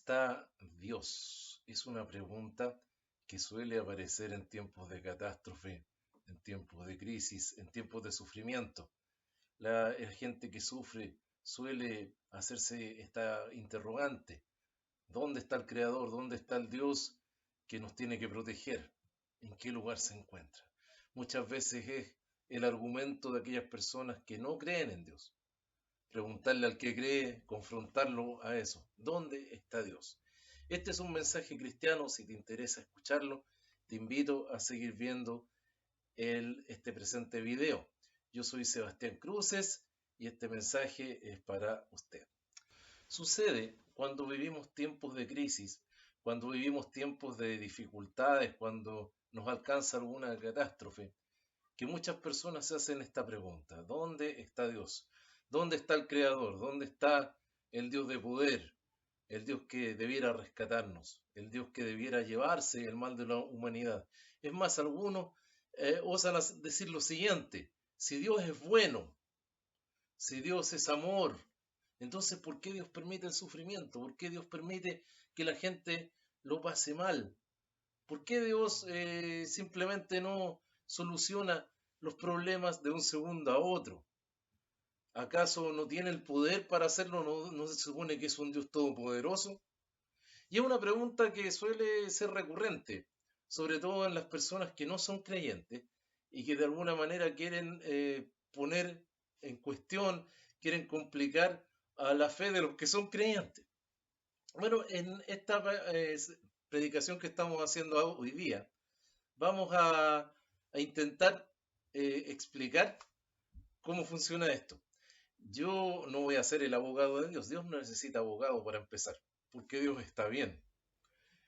está Dios? Es una pregunta que suele aparecer en tiempos de catástrofe, en tiempos de crisis, en tiempos de sufrimiento. La gente que sufre suele hacerse esta interrogante: ¿dónde está el Creador? ¿Dónde está el Dios que nos tiene que proteger? ¿En qué lugar se encuentra? Muchas veces es el argumento de aquellas personas que no creen en Dios. Preguntarle al que cree, confrontarlo a eso. ¿Dónde está Dios? Este es un mensaje cristiano. Si te interesa escucharlo, te invito a seguir viendo este presente video. Yo soy Sebastián Cruces y este mensaje es para usted. Sucede cuando vivimos tiempos de crisis, cuando vivimos tiempos de dificultades, cuando nos alcanza alguna catástrofe, que muchas personas se hacen esta pregunta: ¿dónde está Dios? ¿Dónde está el Creador? ¿Dónde está el Dios de poder? El Dios que debiera rescatarnos, el Dios que debiera llevarse el mal de la humanidad. Es más, algunos osan decir lo siguiente: si Dios es bueno, si Dios es amor, entonces ¿por qué Dios permite el sufrimiento? ¿Por qué Dios permite que la gente lo pase mal? ¿Por qué Dios simplemente no soluciona los problemas de un segundo a otro? ¿Acaso no tiene el poder para hacerlo? ¿No se supone que es un Dios todopoderoso? Y es una pregunta que suele ser recurrente, sobre todo en las personas que no son creyentes y que de alguna manera quieren poner en cuestión, quieren complicar a la fe de los que son creyentes. Bueno, en esta predicación que estamos haciendo hoy día, vamos a intentar explicar cómo funciona esto. Yo no voy a ser el abogado de Dios. Dios no necesita abogado para empezar, porque Dios está bien.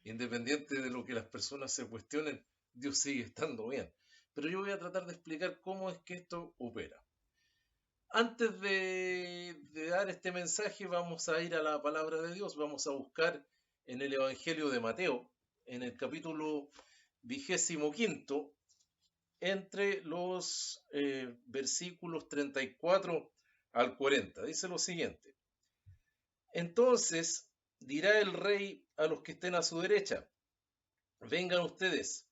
Independiente de lo que las personas se cuestionen, Dios sigue estando bien. Pero yo voy a tratar de explicar cómo es que esto opera. Antes de dar este mensaje, vamos a ir a la palabra de Dios. Vamos a buscar en el Evangelio de Mateo, en el capítulo 25, entre los versículos 34 al 40. Dice lo siguiente: entonces dirá el rey a los que estén a su derecha: vengan ustedes,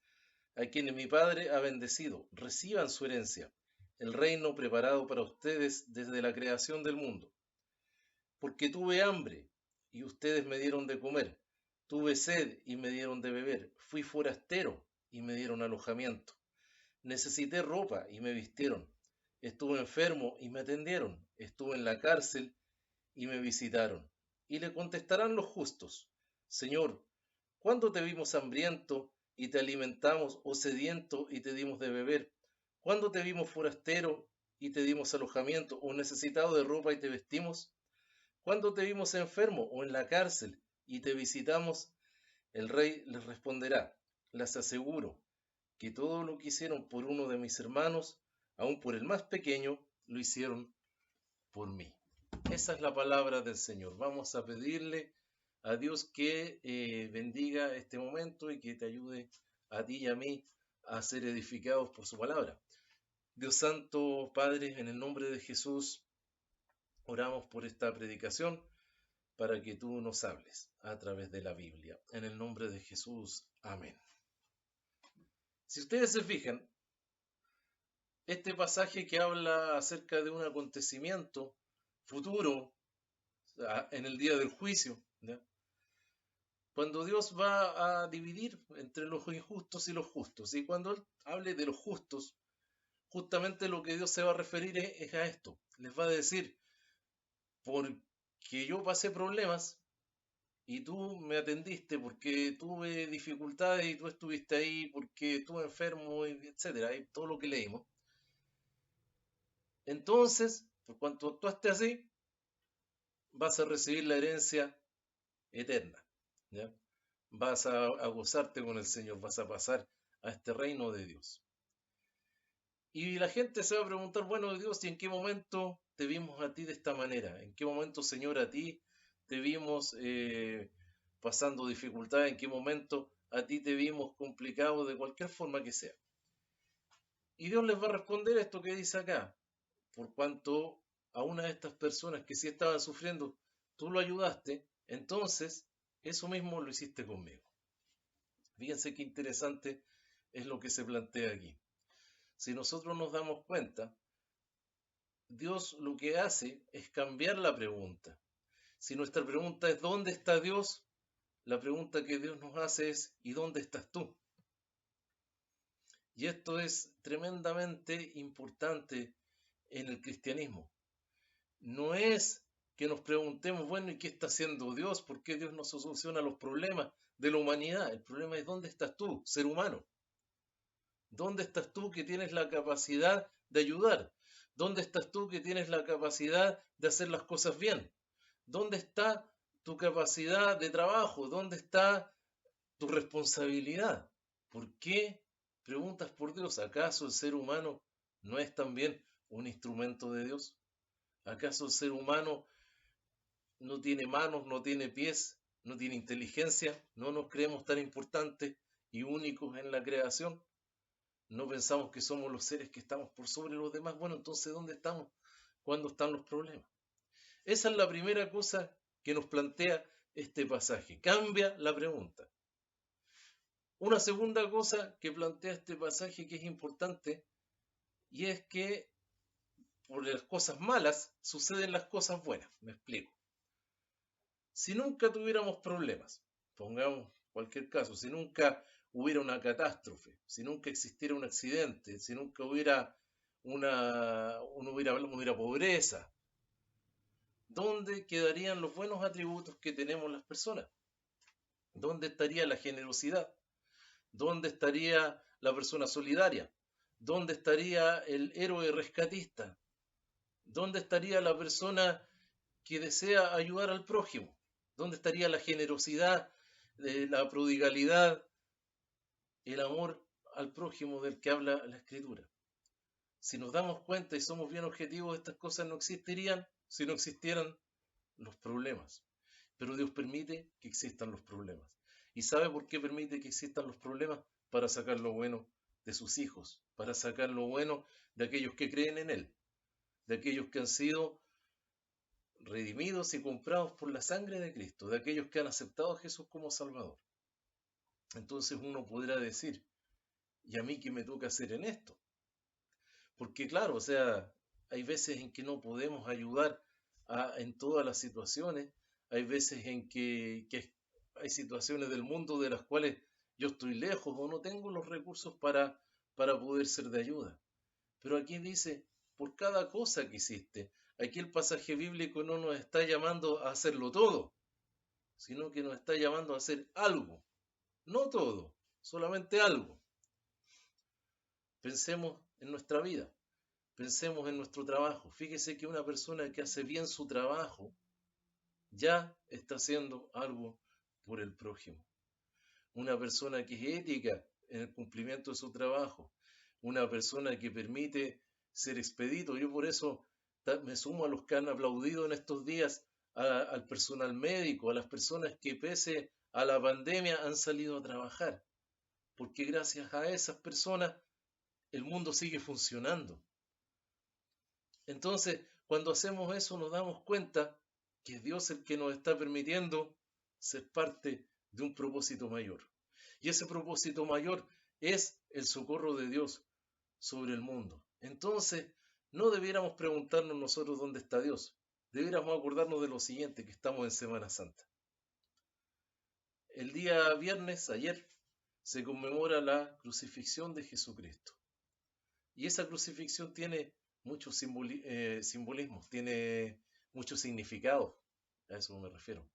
a quienes mi Padre ha bendecido, reciban su herencia, el reino preparado para ustedes desde la creación del mundo. Porque tuve hambre y ustedes me dieron de comer, tuve sed y me dieron de beber, fui forastero y me dieron alojamiento, necesité ropa y me vistieron, estuve enfermo y me atendieron, estuve en la cárcel y me visitaron. Y le contestarán los justos: Señor, ¿cuándo te vimos hambriento y te alimentamos, o sediento y te dimos de beber? ¿Cuándo te vimos forastero y te dimos alojamiento, o necesitado de ropa y te vestimos? ¿Cuándo te vimos enfermo o en la cárcel y te visitamos? El rey les responderá: les aseguro que todo lo que hicieron por uno de mis hermanos, aun por el más pequeño, lo hicieron por mí. Esa es la palabra del Señor. Vamos a pedirle a Dios que bendiga este momento y que te ayude a ti y a mí a ser edificados por su palabra. Dios Santo, Padre, en el nombre de Jesús, oramos por esta predicación para que tú nos hables a través de la Biblia. En el nombre de Jesús, amén. Si ustedes se fijan, este pasaje que habla acerca de un acontecimiento futuro, en el día del juicio, ¿ya? Cuando Dios va a dividir entre los injustos y los justos. Y cuando Él hable de los justos, justamente lo que Dios se va a referir es a esto. Les va a decir: porque yo pasé problemas y tú me atendiste, porque tuve dificultades y tú estuviste ahí, porque estuve enfermo, etcétera, y todo lo que leímos. Entonces, por cuanto actuaste así, vas a recibir la herencia eterna, ¿ya? Vas a gozarte con el Señor, vas a pasar a este reino de Dios. Y la gente se va a preguntar: bueno, Dios, ¿y en qué momento te vimos a ti de esta manera? ¿En qué momento, Señor, a ti te vimos pasando dificultades? ¿En qué momento a ti te vimos complicado de cualquier forma que sea? Y Dios les va a responder esto que dice acá: por cuanto a una de estas personas que sí estaban sufriendo, tú lo ayudaste, entonces Eso mismo lo hiciste conmigo. Fíjense qué interesante es lo que se plantea aquí. Si nosotros nos damos cuenta, Dios lo que hace es cambiar la pregunta. Si nuestra pregunta es ¿dónde está Dios? La pregunta que Dios nos hace es ¿y dónde estás tú? Y esto es tremendamente importante en el cristianismo. No es que nos preguntemos, bueno, ¿y qué está haciendo Dios? ¿Por qué Dios no soluciona los problemas de la humanidad? El problema es ¿dónde estás tú, ser humano? ¿Dónde estás tú que tienes la capacidad de ayudar? ¿Dónde estás tú que tienes la capacidad de hacer las cosas bien? ¿Dónde está tu capacidad de trabajo? ¿Dónde está tu responsabilidad? ¿Por qué preguntas por Dios? ¿Acaso el ser humano no es también un instrumento de Dios? ¿Acaso el ser humano no tiene manos, no tiene pies, no tiene inteligencia? ¿No nos creemos tan importantes y únicos en la creación? ¿No pensamos que somos los seres que estamos por sobre los demás? Bueno, entonces, ¿dónde estamos? ¿Cuándo están los problemas? Esa es la primera cosa que nos plantea este pasaje. Cambia la pregunta. Una segunda cosa que plantea este pasaje que es importante, y es que por las cosas malas suceden las cosas buenas. Me explico. Si nunca tuviéramos problemas, pongamos cualquier caso, si nunca hubiera una catástrofe, si nunca existiera un accidente, si nunca hubiera no hubiera pobreza, ¿dónde quedarían los buenos atributos que tenemos las personas? ¿Dónde estaría la generosidad? ¿Dónde estaría la persona solidaria? ¿Dónde estaría el héroe rescatista? ¿Dónde estaría la persona que desea ayudar al prójimo? ¿Dónde estaría la generosidad, la prodigalidad, el amor al prójimo del que habla la Escritura? Si nos damos cuenta y somos bien objetivos, estas cosas no existirían si no existieran los problemas. Pero Dios permite que existan los problemas. ¿Y sabe por qué permite que existan los problemas? Para sacar lo bueno de sus hijos, para sacar lo bueno de aquellos que creen en Él, de aquellos que han sido redimidos y comprados por la sangre de Cristo, de aquellos que han aceptado a Jesús como Salvador. Entonces uno podrá decir, ¿y a mí qué me toca hacer en esto? Porque claro, o sea, hay veces en que no podemos ayudar en todas las situaciones, hay veces en que hay situaciones del mundo de las cuales yo estoy lejos o no tengo los recursos para poder ser de ayuda. Pero aquí dice, por cada cosa que hiciste, aquí el pasaje bíblico no nos está llamando a hacerlo todo, sino que nos está llamando a hacer algo, no todo, solamente algo. Pensemos en nuestra vida. Pensemos en nuestro trabajo. Fíjese que una persona que hace bien su trabajo ya está haciendo algo por el prójimo. Una persona que es ética en el cumplimiento de su trabajo. Una persona que permite ser expedito. Yo por eso me sumo a los que han aplaudido en estos días al personal médico, a las personas que pese a la pandemia han salido a trabajar. Porque gracias a esas personas el mundo sigue funcionando. Entonces, cuando hacemos eso nos damos cuenta que Dios es el que nos está permitiendo ser parte de un propósito mayor. Y ese propósito mayor es el socorro de Dios sobre el mundo. Entonces, no debiéramos preguntarnos nosotros dónde está Dios. Debiéramos acordarnos de lo siguiente, que estamos en Semana Santa. El día viernes, ayer, se conmemora la crucifixión de Jesucristo. Y esa crucifixión tiene muchos simbolismos, tiene muchos significados, a eso me refiero.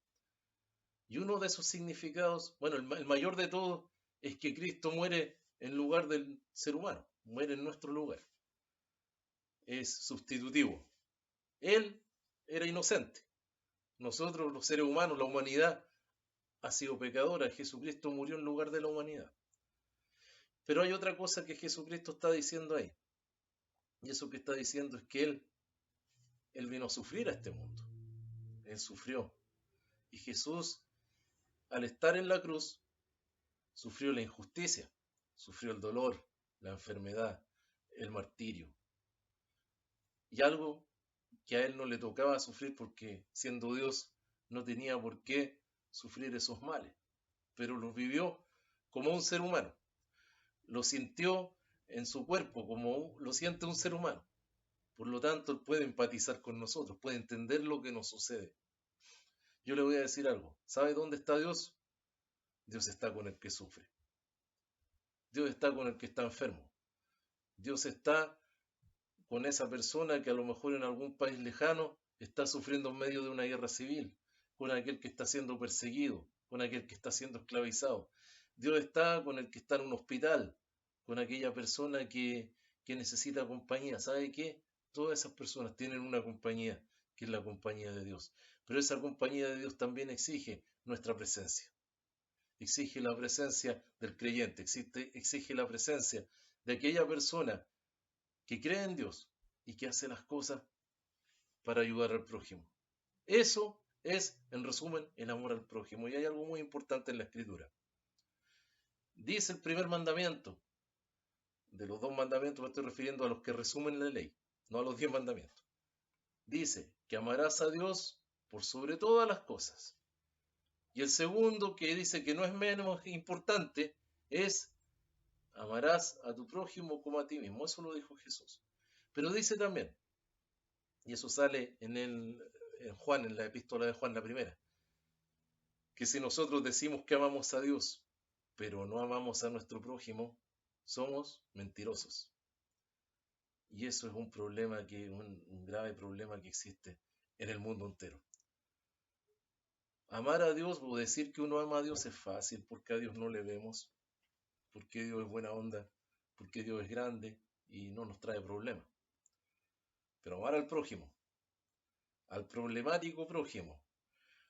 Y uno de esos significados, bueno, el mayor de todos, es que Cristo muere en lugar del ser humano, muere en nuestro lugar. Es sustitutivo. Él era inocente. Nosotros, los seres humanos, la humanidad, ha sido pecadora. Jesucristo murió en lugar de la humanidad. Pero hay otra cosa que Jesucristo está diciendo ahí. Y eso que está diciendo es que Él vino a sufrir a este mundo. Él sufrió. Y Jesús, al estar en la cruz, sufrió la injusticia, sufrió el dolor, la enfermedad, el martirio. Y algo que a Él no le tocaba sufrir porque siendo Dios no tenía por qué sufrir esos males, pero los vivió como un ser humano, lo sintió en su cuerpo como lo siente un ser humano. Por lo tanto, él puede empatizar con nosotros, puede entender lo que nos sucede. Yo le voy a decir algo, ¿sabe dónde está Dios? Dios está con el que sufre. Dios está con el que está enfermo. Dios está con esa persona que a lo mejor en algún país lejano está sufriendo en medio de una guerra civil, con aquel que está siendo perseguido, con aquel que está siendo esclavizado. Dios está con el que está en un hospital, con aquella persona que necesita compañía. ¿Sabe qué? Todas esas personas tienen una compañía, que es la compañía de Dios. Pero esa compañía de Dios también exige nuestra presencia. Exige la presencia del creyente, exige la presencia de aquella persona que cree en Dios y que hace las cosas para ayudar al prójimo. Eso es, en resumen, el amor al prójimo. Y hay algo muy importante en la Escritura. Dice el primer mandamiento, de los 2 mandamientos me estoy refiriendo a los que resumen la ley, no a los 10 mandamientos. Dice que amarás a Dios por sobre todas las cosas. Y el segundo, que dice que no es menos importante, es amarás a tu prójimo como a ti mismo. Eso lo dijo Jesús. Pero dice también, y eso sale en Juan, en la epístola de Juan, la primera, que si nosotros decimos que amamos a Dios, pero no amamos a nuestro prójimo, somos mentirosos. Y eso es un problema un grave problema que existe en el mundo entero. Amar a Dios o decir que uno ama a Dios es fácil, porque a Dios no le vemos, porque Dios es buena onda, porque Dios es grande y no nos trae problemas. Pero amar al prójimo, al problemático prójimo,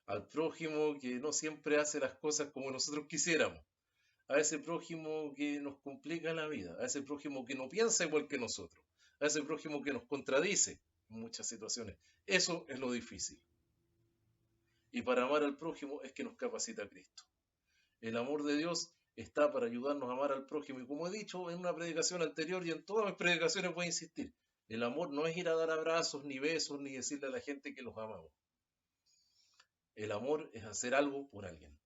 al prójimo que no siempre hace las cosas como nosotros quisiéramos, a ese prójimo que nos complica la vida, a ese prójimo que no piensa igual que nosotros, a ese prójimo que nos contradice en muchas situaciones. Eso es lo difícil. Y para amar al prójimo es que nos capacita Cristo. El amor de Dios está para ayudarnos a amar al prójimo. Y como he dicho en una predicación anterior y en todas mis predicaciones voy a insistir, el amor no es ir a dar abrazos, ni besos, ni decirle a la gente que los amamos. El amor es hacer algo por alguien.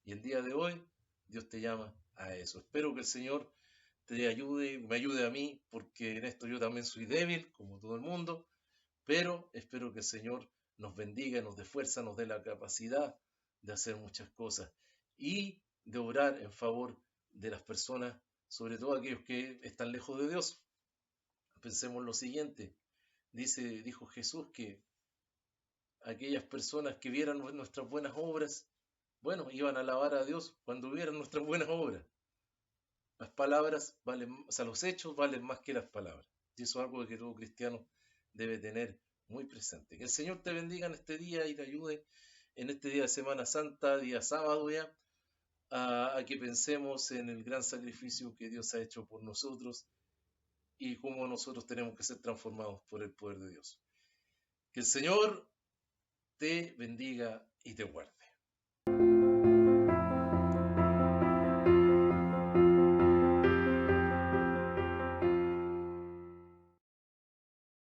Y el día de hoy Dios te llama a eso. Espero que el Señor te ayude, me ayude a mí, porque en esto yo también soy débil, como todo el mundo, pero espero que el Señor nos bendiga, nos dé fuerza, nos dé la capacidad de hacer muchas cosas y de orar en favor de las personas, sobre todo aquellos que están lejos de Dios. Pensemos lo siguiente, dijo Jesús que aquellas personas que vieran nuestras buenas obras, bueno, iban a alabar a Dios cuando vieran nuestras buenas obras. Las palabras valen, o sea, los hechos valen más que las palabras. Y eso es algo que todo cristiano debe tener muy presente. Que el Señor te bendiga en este día y te ayude en este día de Semana Santa, día sábado ya, a que pensemos en el gran sacrificio que Dios ha hecho por nosotros y cómo nosotros tenemos que ser transformados por el poder de Dios. Que el Señor te bendiga y te guarde.